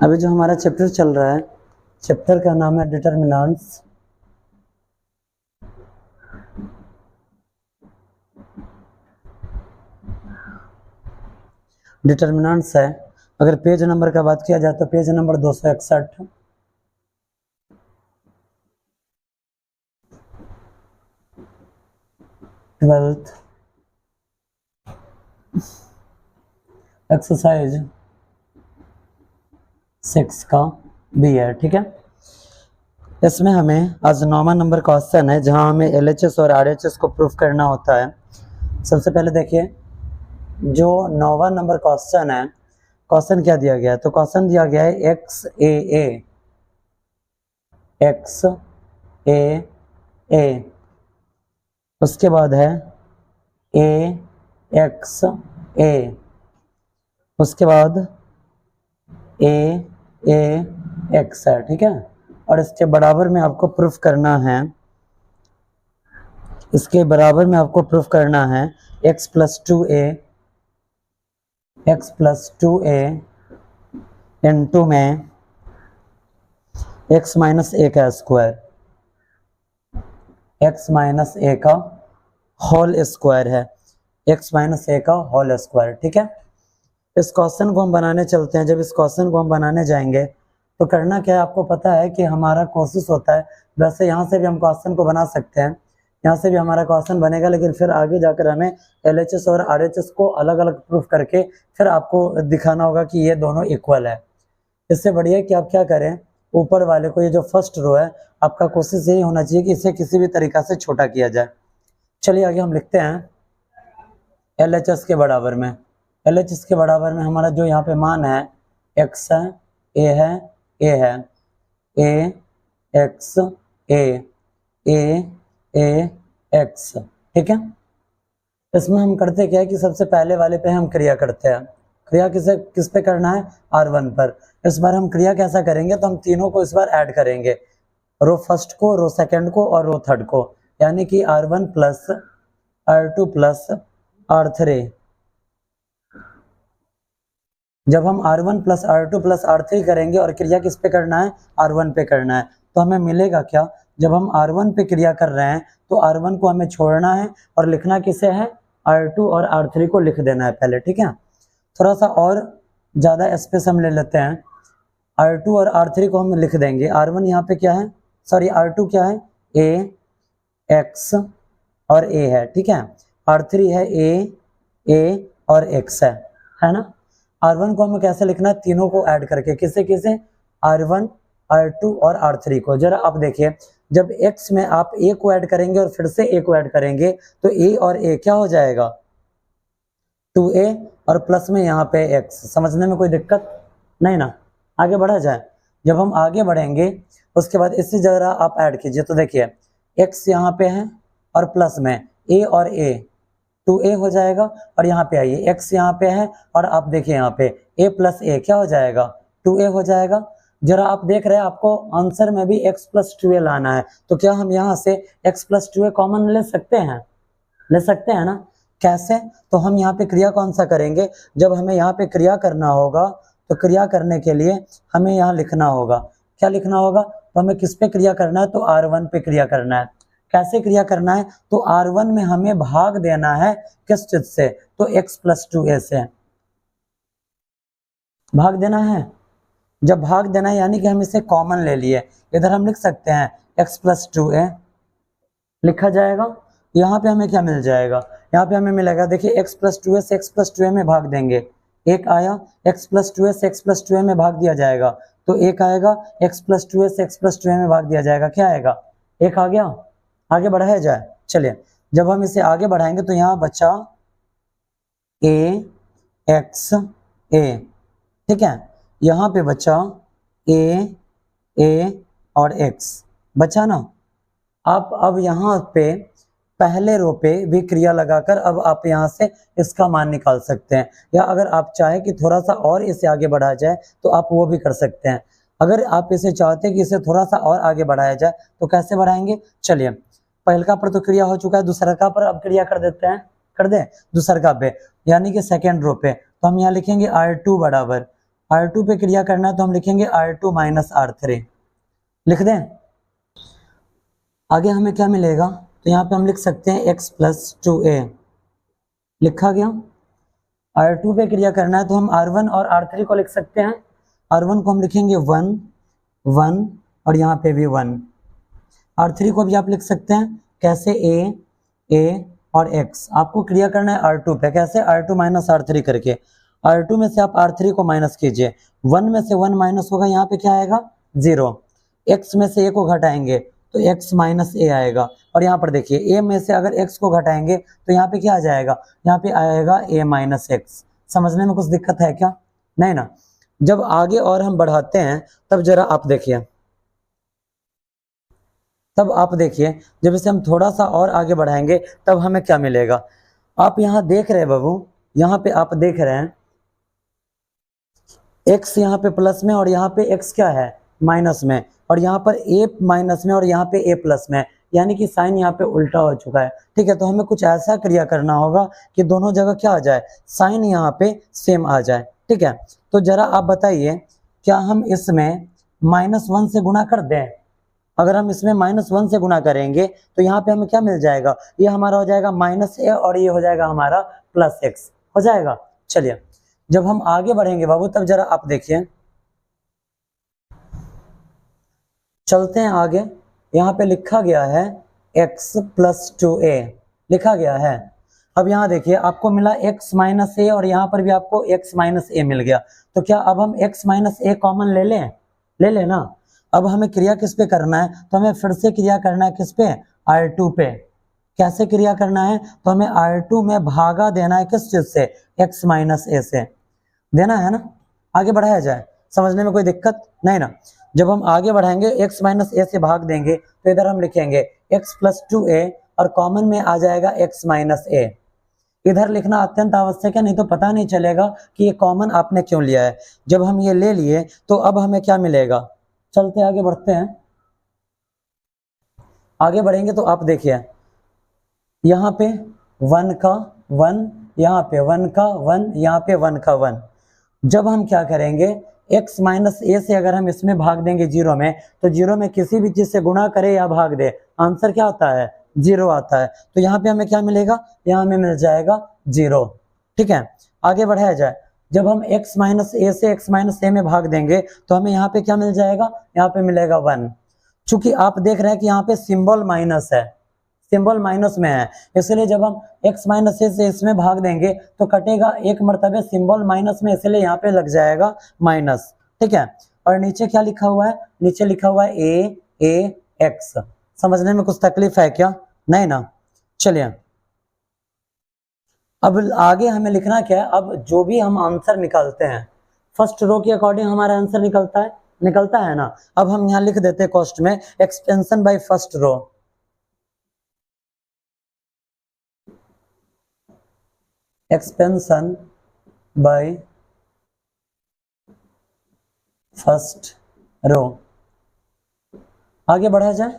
अभी जो हमारा चैप्टर चल रहा है, चैप्टर का नाम है डिटर्मिनेंट्स। डिटर्मिनेंट्स है। अगर पेज नंबर का बात किया जाए तो पेज नंबर 261। ट्वेल्थ एक्सरसाइज 6 का बी है। ठीक है, इसमें हमें आज 9वां नंबर क्वेश्चन है, जहां हमें एलएचएस और आरएचएस को प्रूफ करना होता है। सबसे पहले देखिए, जो 9वां नंबर क्वेश्चन है, क्वेश्चन क्या दिया गया है? तो क्वेश्चन दिया गया है एक्स ए ए, उसके बाद है ए एक्स ए, उसके बाद ए एक्स है। ठीक है, और इसके बराबर में आपको प्रूफ करना है, इसके बराबर में आपको प्रूफ करना है x प्लस 2a इंटू में x माइनस ए का स्क्वायर, x माइनस ए का होल स्क्वायर है, x माइनस ए का होल स्क्वायर। ठीक है, इस क्वेश्चन को हम बनाने चलते हैं। जब इस क्वेश्चन को हम बनाने जाएंगे तो करना क्या है, आपको पता है कि हमारा कोशिश होता है, वैसे यहाँ से भी हम क्वेश्चन को बना सकते हैं, यहाँ से भी हमारा क्वेश्चन बनेगा, लेकिन फिर आगे जाकर हमें एलएचएस और आरएचएस को अलग अलग प्रूफ करके फिर आपको दिखाना होगा कि ये दोनों इक्वल है। इससे बढ़िया कि आप क्या करें, ऊपर वाले को, ये जो फर्स्ट रो है, आपका कोशिश यही होना चाहिए कि इसे किसी भी तरीका से छोटा किया जाए। चलिए आगे हम लिखते हैं एलएचएस के बराबर में। एलएचएस के बराबर में हमारा जो यहाँ पे मान है एक्स है, ए है, ए एक्स ए एक्स। ठीक है, इसमें हम करते क्या है कि सबसे पहले वाले पे हम क्रिया करते हैं। क्रिया किस पे करना है? R1 पर। इस बार हम क्रिया कैसा करेंगे, तो हम तीनों को इस बार ऐड करेंगे, रो फर्स्ट को, रो सेकंड को और रो थर्ड को, यानी कि R1 plus R2 plus R3। जब हम R1 plus R2 plus R3 करेंगे और क्रिया किस पे करना है? R1 पे करना है, तो हमें मिलेगा क्या? जब हम R1 पे क्रिया कर रहे हैं तो R1 को हमें छोड़ना है और लिखना किसे है? R2 और R3 को लिख देना है पहले। ठीक है, थोड़ा सा और ज़्यादा स्पेस हम ले लेते हैं, R2 और R3 को हम लिख देंगे। R1 यहाँ पे क्या है, सॉरी R2 क्या है? A X और A है। ठीक है, R3 है A और X है ना। R1 को हमें कैसे लिखना है? तीनों को ऐड करके, किसे R1 R2 और R3 को। जरा आप देखिए, जब X में आप A को ऐड करेंगे और फिर से A को ऐड करेंगे तो A और A क्या हो जाएगा? 2A और प्लस में यहाँ पे X। समझने में कोई दिक्कत नहीं ना? आगे बढ़ा जाए। जब हम आगे बढ़ेंगे उसके बाद इससे जरा आप ऐड कीजिए, तो देखिए X यहाँ पे है और प्लस में A और A 2A हो जाएगा, और यहाँ पे आइए X यहाँ पे है और आप देखिए यहाँ पे A प्लस A क्या हो जाएगा? 2A हो जाएगा। जरा आप देख रहे हैं, आपको आंसर में भी x प्लस 2A लाना है, तो क्या हम यहाँ से x प्लस 2A कॉमन ले सकते हैं? ले सकते हैं ना। कैसे? तो हम यहाँ पे क्रिया कौन सा करेंगे? जब हमें यहाँ पे क्रिया करना होगा तो क्रिया करने के लिए हमें यहाँ लिखना होगा, क्या लिखना होगा? तो हमें किस पे क्रिया करना है? तो R1 पे क्रिया करना है। कैसे क्रिया करना है? तो R1 में हमें भाग देना है, किस चीज से? तो x प्लस 2A से भाग देना है। जब भाग देना है यानी कि हम इसे कॉमन ले लिए, इधर हम लिख सकते हैं x प्लस 2A लिखा जाएगा। यहाँ पे हमें क्या मिल जाएगा? यहाँ पे हमें मिलेगा, देखिए x प्लस 2A से x प्लस 2A में भाग देंगे, एक आया, x प्लस 2A से x प्लस 2A में भाग दिया जाएगा तो एक आएगा, x प्लस 2A से x प्लस 2A में भाग दिया जाएगा, क्या आएगा? एक आ गया। आगे बढ़ाया जाए। चलिए, जब हम इसे आगे बढ़ाएंगे तो यहाँ बचा A X A। ठीक है, यहाँ पे बचा A और X बचा ना। आप अब यहाँ पे पहले रो पे भी क्रिया लगाकर अब आप यहाँ से इसका मान निकाल सकते हैं, या अगर आप चाहें कि थोड़ा सा और इसे आगे बढ़ाया जाए तो आप वो भी कर सकते हैं। अगर आप इसे चाहते हैं कि इसे थोड़ा सा और आगे बढ़ाया जाए तो कैसे बढ़ाएंगे? चलिए, पहलका पर तो क्रिया हो चुका है, दूसरा का पर अब क्रिया कर देते हैं, कर दे दूसरा का पे, यानी कि सेकेंड रो पे। तो हम यहाँ लिखेंगे R2 बराबर R2 पे क्रिया करना है तो हम लिखेंगे R2 माइनस R3, लिख दें। आगे हमें क्या मिलेगा, तो यहाँ पे हम लिख सकते हैं x प्लस 2a, लिखा गया। R2 पे क्रिया करना है तो हम R1 और R3 को लिख सकते हैं। R1 को हम लिखेंगे 1 1 और यहाँ पे भी 1। R3 को भी आप लिख सकते हैं कैसे, a और x। आपको क्रिया करना है R2 पे, कैसे, R2 माइनस R3 करके। R2 में से आप R3 को माइनस कीजिए, 1 में से 1 माइनस होगा, यहाँ पे क्या आएगा 0। x में से a को घटाएंगे तो x माइनस a आएगा, और यहाँ पर देखिए a में से अगर x को घटाएंगे तो यहाँ पे क्या आ जाएगा, यहाँ पे आएगा a माइनस एक्स। समझने में कुछ दिक्कत है क्या, नहीं ना। जब आगे और हम बढ़ाते हैं तब जरा आप देखिए, जब इसे हम थोड़ा सा और आगे बढ़ाएंगे तब हमें क्या मिलेगा। आप यहाँ देख रहे हैं बाबू, यहाँ पे आप देख रहे हैं x यहाँ पे प्लस में और यहाँ पे x क्या है माइनस में, और यहाँ पर a माइनस में और यहाँ पे a प्लस में, यानी कि साइन यहाँ पे उल्टा हो चुका है। ठीक है, तो हमें कुछ ऐसा क्रिया करना होगा कि दोनों जगह क्या आ जाए, साइन यहाँ पे सेम आ जाए। ठीक है, तो जरा आप बताइए क्या हम इसमें -1 से गुणा कर दें। अगर हम इसमें -1 से गुणा करेंगे तो यहाँ पे हमें क्या मिल जाएगा, ये हमारा हो जाएगा -a और ये हो जाएगा हमारा +x हो जाएगा। चलिए, जब हम आगे बढ़ेंगे बाबू तब जरा आप देखिए, चलते हैं आगे। यहाँ पे लिखा गया है x प्लस 2a, लिखा गया है। अब यहाँ देखिए आपको मिला x माइनस a और यहाँ पर भी आपको x माइनस a मिल गया, तो क्या अब हम x माइनस a कॉमन ले लें, ले लें ना। अब हमें क्रिया किस पे करना है, तो हमें फिर से क्रिया करना है किस पे, R2 पे। कैसे क्रिया करना है, तो हमें R2 में भागा देना है किस चीज से, x माइनस a से देना है ना। आगे बढ़ाया जाए, समझने में कोई दिक्कत नहीं ना। जब हम आगे बढ़ाएंगे x माइनस a से भाग देंगे तो इधर हम लिखेंगे x प्लस 2a और कॉमन में आ जाएगा x माइनस a। इधर लिखना अत्यंत आवश्यक है, नहीं तो पता नहीं चलेगा कि ये कॉमन आपने क्यों लिया है। जब हम ये ले लिए तो अब हमें क्या मिलेगा, चलते आगे बढ़ते हैं। आगे बढ़ेंगे तो आप देखिए यहाँ पे 1 का 1, यहाँ पे 1 का 1, यहाँ पे 1 का 1। जब हम क्या करेंगे, x माइनस a से अगर हम इसमें भाग देंगे 0 में, तो 0 में किसी भी चीज से गुणा करे या भाग दे आंसर क्या आता है, 0 आता है। तो यहाँ पे हमें क्या मिलेगा, यहाँ हमें मिल जाएगा 0। ठीक है, आगे बढ़ाया जाए। जब हम x माइनस a से x माइनस a में भाग देंगे तो हमें यहाँ पे क्या मिल जाएगा, यहाँ पे मिलेगा 1। चूंकि आप देख रहे हैं कि यहाँ पे सिंबल माइनस है, सिंबल माइनस में है, इसलिए जब हम x माइनस a से इसमें भाग देंगे तो कटेगा एक मर्तबे सिंबल माइनस में, इसलिए यहाँ पे लग जाएगा माइनस। ठीक है, और नीचे क्या लिखा हुआ है, नीचे लिखा हुआ है a x। समझने में कुछ तकलीफ है क्या, नहीं ना। चलिए, अब आगे हमें लिखना क्या है। अब जो भी हम आंसर निकालते हैं फर्स्ट रो के अकॉर्डिंग हमारा आंसर निकलता है ना। अब हम यहाँ लिख देते हैं कॉस्ट में extension by first row, expansion by first row. आगे बढ़ा जाए।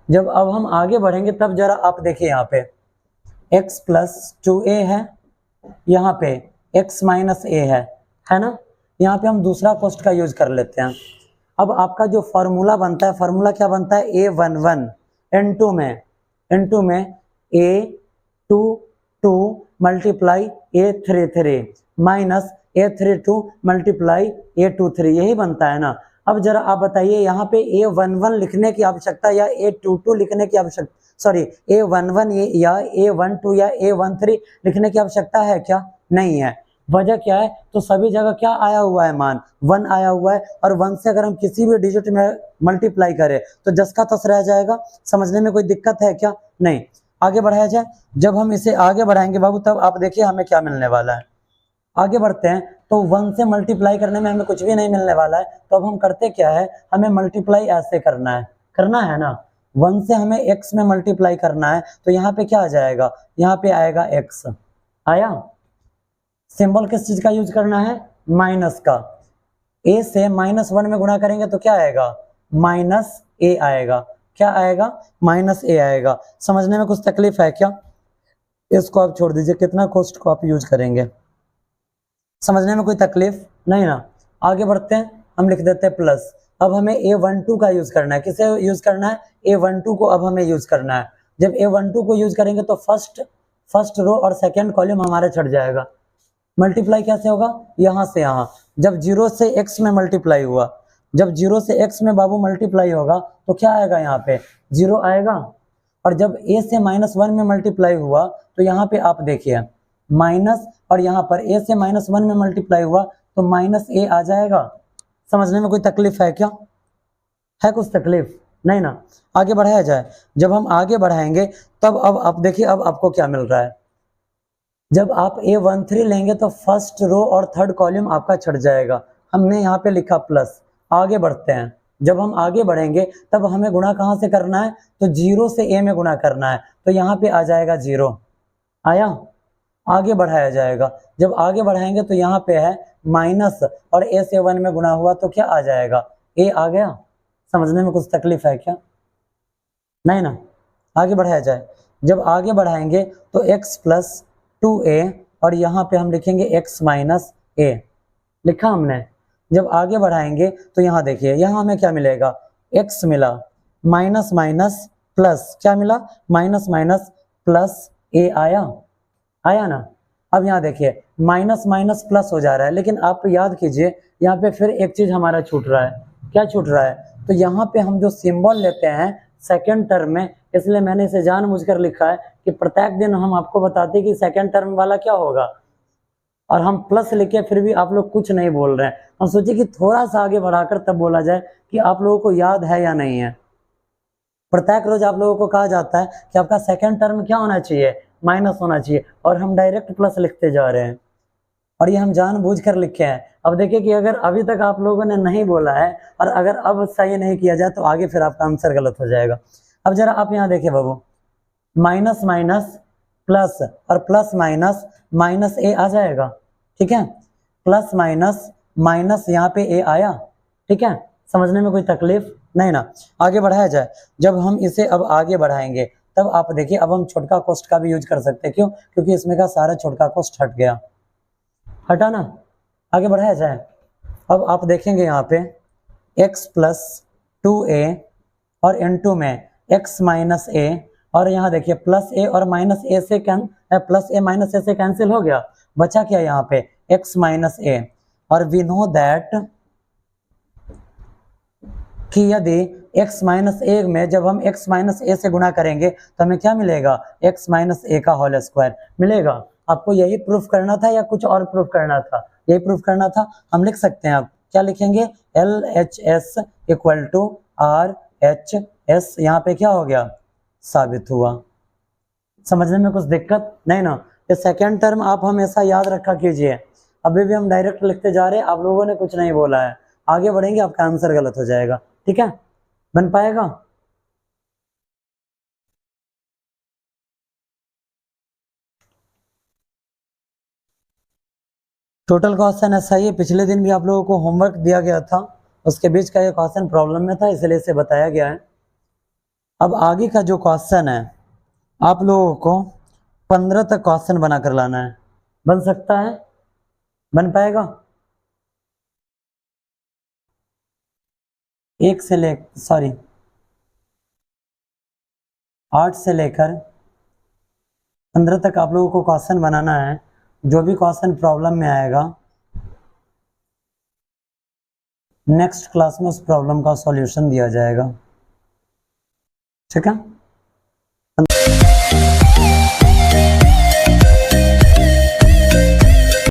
जब अब हम आगे बढ़ेंगे तब जरा आप देखिए यहाँ पे x प्लस 2a है, यहाँ पे x माइनस a है ना। यहाँ पे हम दूसरा कॉस्ट का यूज कर लेते हैं। अब आपका जो फॉर्मूला बनता है, फॉर्मूला क्या बनता है, a11 n2 में a22 multiply a33 minus a32 multiply a23, यही बनता है ना। अब जरा आप बताइए यहाँ पे a11 लिखने की आवश्यकता या a22 लिखने की आवश्यकता, सॉरी a11 या a12 या a13 लिखने की आवश्यकता है क्या, नहीं है। वजह क्या है, तो सभी जगह क्या आया हुआ है, मान 1 आया हुआ है, और 1 से अगर हम किसी भी डिजिट में मल्टीप्लाई करें तो जस का तस रह जाएगा। समझने में कोई दिक्कत है क्या, नहीं। आगे बढ़ाया जाए। जब हम इसे आगे बढ़ाएंगे बाबू तब आप देखिए हमें क्या मिलने वाला है। आगे बढ़ते हैं तो 1 से मल्टीप्लाई करने में हमें कुछ भी नहीं मिलने वाला है, तो अब हम करते क्या है, हमें मल्टीप्लाई ऐसे करना है ना। 1 से हमें x में मल्टीप्लाई करना है, तो यहाँ पे क्या आ जाएगा, यहाँ पे आएगा x आया। सिंबल किस चीज का यूज करना है, माइनस का। a से -1 में गुणा करेंगे तो क्या आएगा, -a आएगा। क्या आएगा, -a आएगा। समझने में कुछ तकलीफ है क्या, इसको आप छोड़ दीजिए, कितना कॉस्ट को आप यूज करेंगे, समझने में कोई तकलीफ नहीं ना। आगे बढ़ते हैं, हम लिख देते हैं प्लस। अब हमें A12 का यूज करना है, किसे यूज करना है, A12 को अब हमें यूज करना है। जब A12 को यूज करेंगे तो फर्स्ट रो और सेकंड कॉलम हमारा छट जाएगा। मल्टीप्लाई कैसे होगा, यहाँ से यहाँ, जब 0 से x में मल्टीप्लाई हुआ, जब 0 से x में बाबू मल्टीप्लाई होगा तो क्या आएगा, यहाँ पे 0 आएगा। और जब a से -1 में मल्टीप्लाई हुआ तो यहाँ पे आप देखिए माइनस, और यहाँ पर a से -1 में मल्टीप्लाई हुआ तो -a आ जाएगा। समझने में कोई तकलीफ है क्या, है कुछ तकलीफ, नहीं ना। आगे बढ़ाया जाए, जब हम आगे बढ़ाएंगे तब अब आप देखिए अब आपको क्या मिल रहा है। जब आप A13 लेंगे तो फर्स्ट रो और थर्ड कॉलम आपका छट जाएगा। हमने यहाँ पे लिखा प्लस। आगे बढ़ते हैं, जब हम आगे बढ़ेंगे तब हमें गुणा कहाँ से करना है, तो 0 से a में गुणा करना है, तो यहाँ पे आ जाएगा 0, आया। आगे बढ़ाया जाएगा, जब आगे बढ़ाएंगे तो यहाँ पे है माइनस, और a से 1 में गुणा हुआ तो क्या आ जाएगा, a आ गया। समझने में कुछ तकलीफ है क्या, नहीं ना। आगे बढ़ाया जाए, जब आगे बढ़ाएंगे तो x + 2a, और यहाँ पे हम लिखेंगे x - a, लिखा हमने। जब आगे बढ़ाएंगे तो यहाँ देखिए, यहाँ हमें क्या मिलेगा, x मिला, माइनस माइनस प्लस, क्या मिला, माइनस माइनस प्लस a आया ना। अब यहाँ देखिए माइनस माइनस प्लस हो जा रहा है, लेकिन आप याद कीजिए यहाँ पे फिर एक चीज हमारा छूट रहा है। क्या छूट रहा है, तो यहाँ पे हम जो सिंबल लेते हैं सेकेंड टर्म में, इसलिए मैंने इसे जानबूझकर लिखा है कि प्रत्येक दिन हम आपको बताते हैं कि सेकेंड टर्म वाला क्या होगा, और हम प्लस लिखे फिर भी आप लोग कुछ नहीं बोल रहे हैं। हम सोचे कि थोड़ा सा आगे बढ़ाकर तब बोला जाए कि आप लोगों को याद है या नहीं है। प्रत्येक रोज आप लोगों को कहा जाता है कि आपका सेकेंड टर्म क्या होना चाहिए, माइनस होना चाहिए, और हम डायरेक्ट प्लस लिखते जा रहे हैं, और ये हम जानबूझकर लिखे हैं। अब देखिए कि अगर अभी तक आप लोगों ने नहीं बोला है और अगर अब सही नहीं किया जाए तो आगे फिर आपका आंसर गलत हो जाएगा। अब जरा आप यहाँ देखिए बाबू, माइनस माइनस प्लस, और प्लस माइनस माइनस a आ जाएगा, ठीक है, प्लस माइनस माइनस यहाँ पे a आया, ठीक है। समझने में कोई तकलीफ नहीं ना। आगे बढ़ाया जाए, जब हम इसे अब आगे बढ़ाएंगे तब आप देखिए अब हम छोटका कोष्ठ का भी यूज कर सकते हैं। क्यों, क्योंकि इसमें का सारा छोटका कोष्ठ हट गया, हटा ना। आगे बढ़ाया जाए, अब आप देखेंगे यहाँ पे x + 2a, और इनटू में x - a, और यहाँ देखिए प्लस a और माइनस a से प्लस a माइनस a से कैंसिल हो गया, बचा क्या यहाँ पे x - a। और वी नो दैट कि यदि x - a में जब हम x - a से गुणा करेंगे तो हमें क्या मिलेगा, x - a का होल स्क्वायर मिलेगा। आपको यही प्रूफ करना था या कुछ और प्रूफ करना था, यही प्रूफ करना था। हम लिख सकते हैं, आप क्या लिखेंगे, LHS = RHS, यहाँ पे क्या हो गया, साबित हुआ। समझने में कुछ दिक्कत नहीं ना। ये सेकेंड टर्म आप हमेशा याद रखा कीजिए। अभी भी हम डायरेक्ट लिखते जा रहे हैं, आप लोगों ने कुछ नहीं बोला है, आगे बढ़ेंगे आपका आंसर गलत हो जाएगा, ठीक है, बन पाएगा। टोटल क्वेश्चन ऐसा ही है, पिछले दिन भी आप लोगों को होमवर्क दिया गया था, उसके बीच का ये क्वेश्चन प्रॉब्लम में था इसलिए इसे बताया गया है। अब आगे का जो क्वेश्चन है आप लोगों को 15 तक क्वेश्चन बनाकर लाना है। बन सकता है, बन पाएगा। 8 से लेकर 15 तक आप लोगों को क्वेश्चन बनाना है। जो भी क्वेश्चन प्रॉब्लम में आएगा नेक्स्ट क्लास में उस प्रॉब्लम का सॉल्यूशन दिया जाएगा, ठीक है।